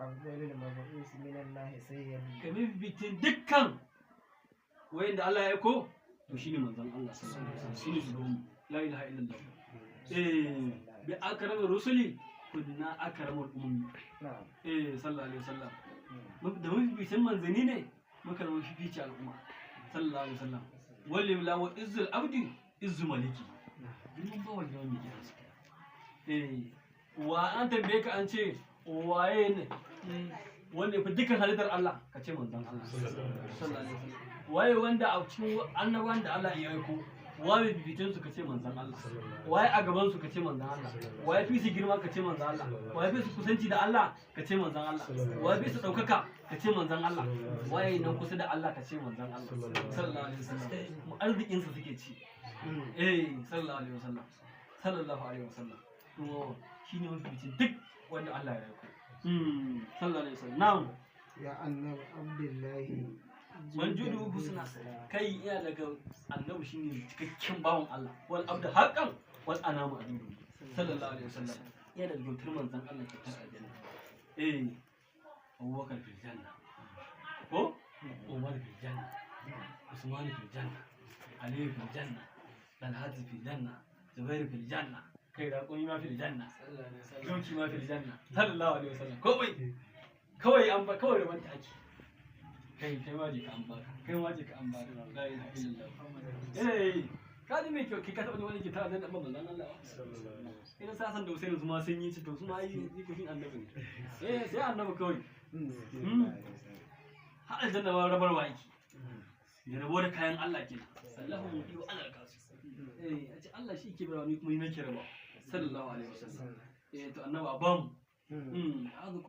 أفضل المبعوث من الله سيد mafificin dukkan wayanda Allah ya aiko to shine manzon Allah sallallahu alaihi wasallam shine shugaban la ilaha illallah bi akramir rusuli kunna akramul ummi نعم sallallahu alaihi wasallam da mafificin manzani ne muka zama fifici al'umma sallallahu alaihi wasallam walli la wa izzul abdi izzu maliki dukkan ba wani mai gidansa wa an tambaye ka an ce waye ne wanda ya fi dukkan halittar Allah ka ce manzon Allah sallallahu alaihi wasallam waye wanda a cikin annabawan da Allah ya aiko waye bibitin su ka ce manzon Allah waye a gaban su ka ce manzon Allah waye fi su girma ka ce manzon Allah waye fi su kusanci da Allah ka ce manzon Allah waye fi su daukaka ka ce manzon Allah waye nan kusa da Allah ka ce manzon Allah sallallahu alaihi wasallam mu arzikin su suke ci sallallahu alaihi wasallam sallallahu alaihi wasallam to shine mafificin duk wanda Allah ya aiko sallallahu alaihi wasallam na'am يا النبي عبد الله manjudu husna kai iya daga annabi shine cikakken bawon Allah wal abdu haqqan wal anamu adudu sallallahu alaihi wasallam iya daga gautar manzon Allah ke ta aljanna Abubakar fil janna ko Umar fil janna Usman fil janna Ali fil janna Talhat fil janna Zubair fil janna kai da kuma ma fil janna doki ma fil janna sallallahu alaihi wasallam kawai an ba kawai rabanta ake kai ma je ka an baka kai ma je ka an baka la ilaha illallah ka ji me kyau kai ka taba wani ke tara da manzon Allah idan sa san da Usaini su ma sun yi ci to su ma yi zikrin annabi ne sai annabi kawai har aljanna ba rabarwa yake ya rabo da kayan Allah kenan sallahu alaihi wa sallam a ce Allah shi ke barawa ni kuma ni nake raba sallallahu alaihi wasallam to annabi abam